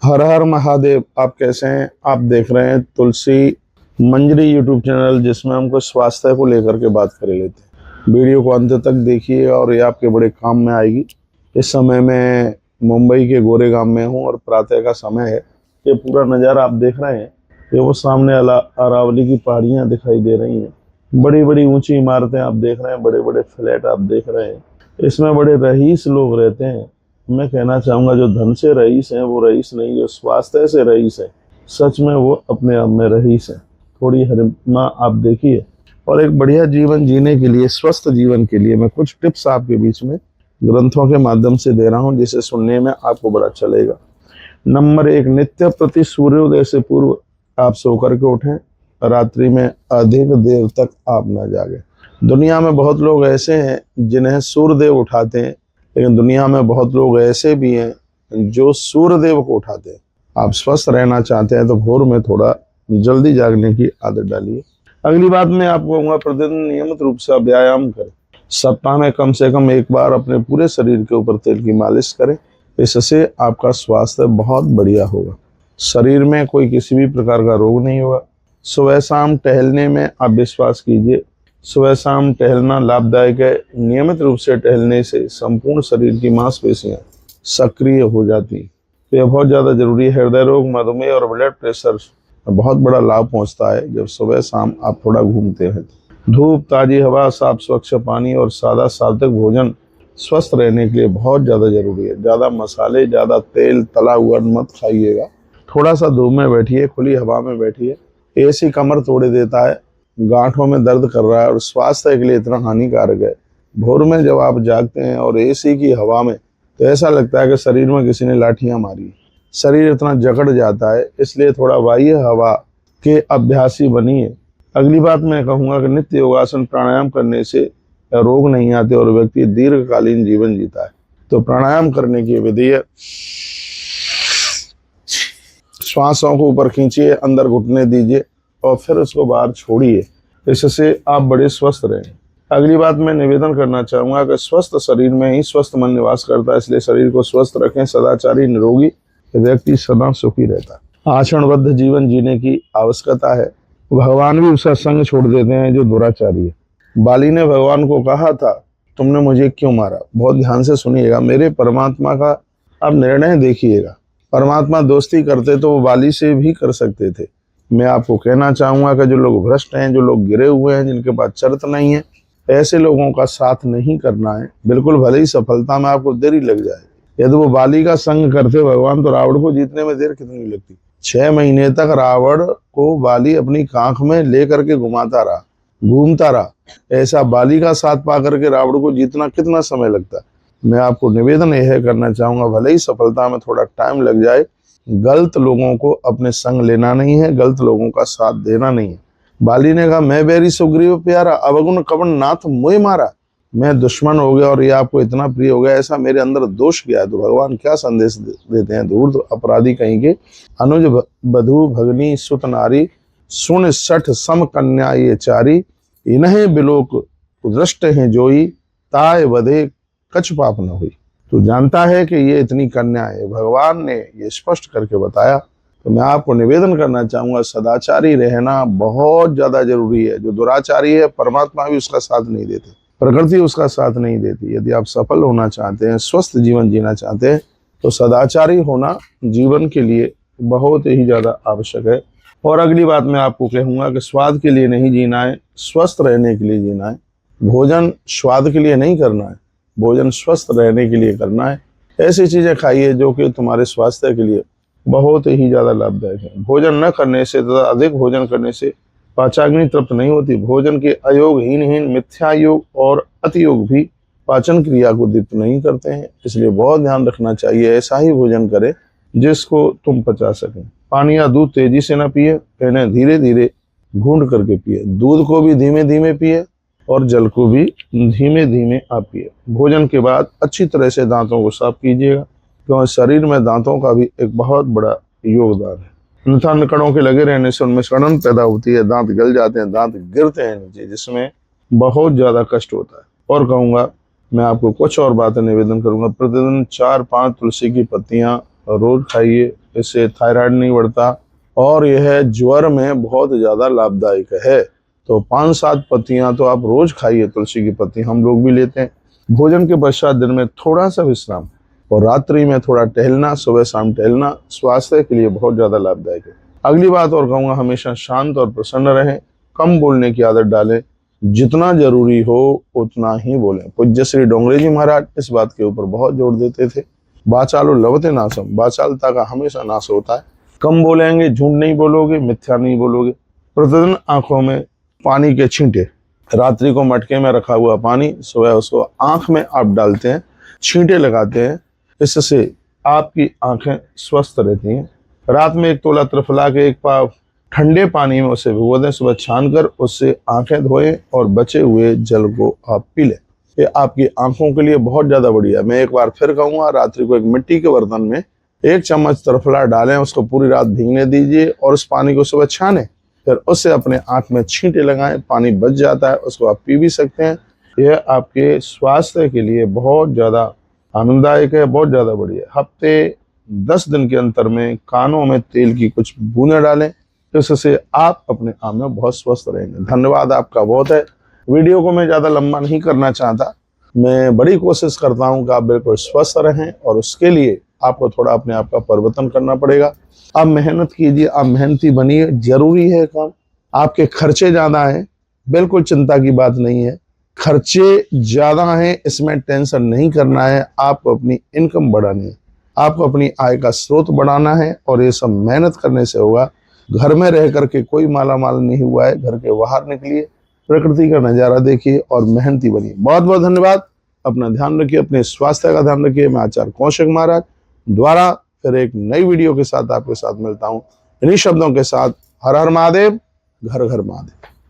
हर हर महादेव। आप कैसे हैं? आप देख रहे हैं तुलसी मंजरी यूट्यूब चैनल, जिसमें हमको स्वास्थ्य को लेकर के बात कर लेते हैं। वीडियो को अंत तक देखिए और ये आपके बड़े काम में आएगी। इस समय मैं मुंबई के गोरेगांव में हूँ और प्रातः का समय है। ये पूरा नज़ारा आप देख रहे हैं, ये वो सामने अरावली की पहाड़ियाँ दिखाई दे रही हैं। बड़ी बड़ी ऊंची इमारतें आप देख रहे हैं, बड़े बड़े फ्लैट आप देख रहे हैं। इसमें बड़े रईस लोग रहते हैं। मैं कहना चाहूँगा, जो धन से रईस हैं वो रईस नहीं, जो स्वास्थ्य से रईस है सच में वो अपने आप में रईस है। थोड़ी हरिमा आप देखिए। और एक बढ़िया जीवन जीने के लिए, स्वस्थ जीवन के लिए मैं कुछ टिप्स आपके बीच में ग्रंथों के माध्यम से दे रहा हूँ, जिसे सुनने में आपको बड़ा अच्छा लगेगा। नंबर 1, नित्य प्रति सूर्योदय से पूर्व आप सो करके उठें। रात्रि में अधिक देर तक आप न जागें। दुनिया में बहुत लोग ऐसे हैं जिन्हें सूर्यदेव उठाते हैं, लेकिन दुनिया में बहुत लोग ऐसे भी हैं जो सूर्यदेव को उठाते हैं। आप स्वस्थ रहना चाहते हैं तो भोर में थोड़ा जल्दी जागने की आदत डालिए। अगली बात मैं आपको कहूँगा, प्रतिदिन नियमित रूप से आप व्यायाम करें। सप्ताह में कम से कम एक बार अपने पूरे शरीर के ऊपर तेल की मालिश करें। इससे आपका स्वास्थ्य बहुत बढ़िया होगा। शरीर में कोई किसी भी प्रकार का रोग नहीं होगा। सुबह शाम टहलने में आप विश्वास कीजिए, सुबह शाम टहलना लाभदायक है। नियमित रूप से टहलने से संपूर्ण शरीर की मांसपेशियां सक्रिय हो जाती हैं। तो यह बहुत ज़्यादा जरूरी है। हृदय रोग, मधुमेह और ब्लड प्रेशर में बहुत बड़ा लाभ पहुंचता है जब सुबह शाम आप थोड़ा घूमते हैं। धूप, ताज़ी हवा, साफ स्वच्छ पानी और सादा सात्विक भोजन स्वस्थ रहने के लिए बहुत ज़्यादा जरूरी है। ज़्यादा मसाले, ज़्यादा तेल, तला हुआ मत खाइएगा। थोड़ा सा धूप में बैठिए, खुली हवा में बैठिए। एसी कमर तोड़ देता है, गांठों में दर्द कर रहा है और स्वास्थ्य के लिए इतना हानिकारक है। भोर में जब आप जागते हैं और एसी की हवा में, तो ऐसा लगता है कि शरीर में किसी ने लाठियां मारी। शरीर इतना जकड़ जाता है। इसलिए थोड़ा बाह्य हवा के अभ्यासी बनिए। अगली बात मैं कहूँगा कि नित्य योगासन प्राणायाम करने से रोग नहीं आते और व्यक्ति दीर्घकालीन जीवन जीता है। तो प्राणायाम करने की विधि है, श्वासों को ऊपर खींचिए, अंदर घुटने दीजिए और फिर उसको बाहर छोड़िए। इससे आप बड़े स्वस्थ रहें। अगली बात मैं निवेदन करना चाहूँगा कि स्वस्थ शरीर में ही स्वस्थ मन निवास करता है। इसलिए शरीर को स्वस्थ रखें। सदाचारी निरोगी व्यक्ति सदा सुखी रहता है। आचरणबद्ध जीवन जीने की आवश्यकता है। भगवान भी उसका संग छोड़ देते हैं जो दुराचारी है। बाली ने भगवान को कहा था, तुमने मुझे क्यों मारा? बहुत ध्यान से सुनिएगा, मेरे परमात्मा का आप निर्णय देखिएगा। परमात्मा दोस्ती करते तो वो बाली से भी कर सकते थे। मैं आपको कहना चाहूँगा कि जो लोग भ्रष्ट हैं, जो लोग गिरे हुए हैं, जिनके पास चरित्र नहीं है, ऐसे लोगों का साथ नहीं करना है। बिल्कुल, भले ही सफलता में आपको देरी लग जाए। यदि वो बाली का संग करते भगवान, तो रावण को जीतने में देर कितनी लगती? 6 महीने तक रावण को बाली अपनी कांख में लेकर के घुमाता रहा, घूमता रहा। ऐसा बाली का साथ पा करके रावण को जीतना कितना समय लगता? मैं आपको निवेदन यह करना चाहूँगा, भले ही सफलता में थोड़ा टाइम लग जाए, गलत लोगों को अपने संग लेना नहीं है, गलत लोगों का साथ देना नहीं है। बाली ने कहा, मैं बैरी सुग्रीव प्यारा, अवगुण कवण नाथ मोहि मारा। मैं दुश्मन हो गया और ये आपको इतना प्रिय हो गया, ऐसा मेरे अंदर दोष क्या है? तो भगवान क्या संदेश देते हैं? धूर्त अपराधी कहीं के, अनुज बधू भगनी सुत नारी, सुन सठ सम कन्या ये चारी, इन्हें बिलोक दृष्ट हैं जोई, ताय वधे कछ पाप न हुई। तो जानता है कि ये इतनी कन्या है, भगवान ने ये स्पष्ट करके बताया। तो मैं आपको निवेदन करना चाहूँगा, सदाचारी रहना बहुत ज़्यादा जरूरी है। जो दुराचारी है, परमात्मा भी उसका साथ नहीं देते, प्रकृति उसका साथ नहीं देती। यदि आप सफल होना चाहते हैं, स्वस्थ जीवन जीना चाहते हैं, तो सदाचारी होना जीवन के लिए बहुत ही ज़्यादा आवश्यक है। और अगली बात मैं आपको कहूँगा कि स्वाद के लिए नहीं जीना है, स्वस्थ रहने के लिए जीना है। भोजन स्वाद के लिए नहीं करना है, भोजन स्वस्थ रहने के लिए करना है। ऐसी चीज़ें खाइए जो कि तुम्हारे स्वास्थ्य के लिए बहुत ही ज़्यादा लाभदायक है। भोजन न करने से तथा अधिक भोजन करने से पाचाग्नि तृप्त नहीं होती। भोजन के अयोग, हीन, मिथ्या योग और अति योग भी पाचन क्रिया को दीप्त नहीं करते हैं। इसलिए बहुत ध्यान रखना चाहिए, ऐसा ही भोजन करें जिसको तुम पचा सकें। पानी या दूध तेजी से न पिए, इन्हें धीरे धीरे घूंट करके पिए। दूध को भी धीमे धीमे पिए और जल को भी धीमे धीमे आप पिए। भोजन के बाद अच्छी तरह से दांतों को साफ कीजिएगा, क्योंकि शरीर में दांतों का भी एक बहुत बड़ा योगदान है। अन्यथा निकड़ों के लगे रहने से उनमें सड़न पैदा होती है, दांत गल जाते हैं, दांत गिरते हैं नीचे, जिसमें बहुत ज़्यादा कष्ट होता है। और कहूँगा, मैं आपको कुछ और बातें निवेदन करूँगा, प्रतिदिन 4-5 तुलसी की पत्तियाँ रोज खाइए। इससे थायराइड नहीं बढ़ता और यह ज्वर में बहुत ज़्यादा लाभदायक है। तो 5-7 पत्तियां तो आप रोज खाइए, तुलसी की पत्ती हम लोग भी लेते हैं। भोजन के पश्चात दिन में थोड़ा सा विश्राम और रात्रि में थोड़ा टहलना, सुबह शाम टहलना स्वास्थ्य के लिए बहुत ज़्यादा लाभदायक है। अगली बात और कहूँगा, हमेशा शांत और प्रसन्न रहें, कम बोलने की आदत डालें, जितना जरूरी हो उतना ही बोलें। पूज्य श्री डोंगरे जी महाराज इस बात के ऊपर बहुत जोर देते थे। वाचालो लभते नाशम, वाचालता का हमेशा नाश होता है। कम बोलेंगे, झूठ नहीं बोलोगे, मिथ्या नहीं बोलोगे। प्रतिदिन आंखों में पानी के छींटे, रात्रि को मटके में रखा हुआ पानी सुबह उसको आंख में आप डालते हैं, छींटे लगाते हैं, इससे आपकी आंखें स्वस्थ रहती हैं। रात में 1 तोला त्रिफला के 1 पाव ठंडे पानी में उसे भिगो दें, सुबह छानकर उससे आंखें धोएं और बचे हुए जल को आप पी लें। ये आपकी आंखों के लिए बहुत ज़्यादा बढ़िया। मैं एक बार फिर कहूँगा, रात्रि को एक मिट्टी के बर्तन में 1 चम्मच त्रिफला डालें, उसको पूरी रात भीगने दीजिए और उस पानी को सुबह छानें, फिर उससे अपने आंख में छींटे लगाएं, पानी बच जाता है, उसको आप पी भी सकते हैं। यह आपके स्वास्थ्य के लिए बहुत ज़्यादा आनंददायक है, बहुत ज़्यादा बढ़िया। हफ्ते 10 दिन के अंतर में कानों में तेल की कुछ बूंदें डालें, इससे आप अपने आप में बहुत स्वस्थ रहेंगे। धन्यवाद आपका बहुत है। वीडियो को मैं ज़्यादा लंबा नहीं करना चाहता, मैं बड़ी कोशिश करता हूँ कि आप बिल्कुल स्वस्थ रहें और उसके लिए आपको थोड़ा अपने आप का परिवर्तन करना पड़ेगा। आप मेहनत कीजिए, आप मेहनती बनिए, जरूरी है काम। आपके खर्चे ज़्यादा हैं, बिल्कुल चिंता की बात नहीं है। खर्चे ज़्यादा हैं, इसमें टेंशन नहीं करना है। आपको अपनी इनकम बढ़ानी है, आपको अपनी आय का स्रोत बढ़ाना है और ये सब मेहनत करने से होगा। घर में रह करके कोई माला माल नहीं हुआ है, घर के बाहर निकलिए, प्रकृति का नज़ारा देखिए और मेहनती बनिए। बहुत बहुत धन्यवाद। अपना ध्यान रखिए, अपने स्वास्थ्य का ध्यान रखिए। मैं आचार्य कौशिक महाराज द्वारा फिर एक नई वीडियो के साथ आपके साथ मिलता हूँ, इन्हीं शब्दों के साथ। हर हर महादेव, घर घर महादेव।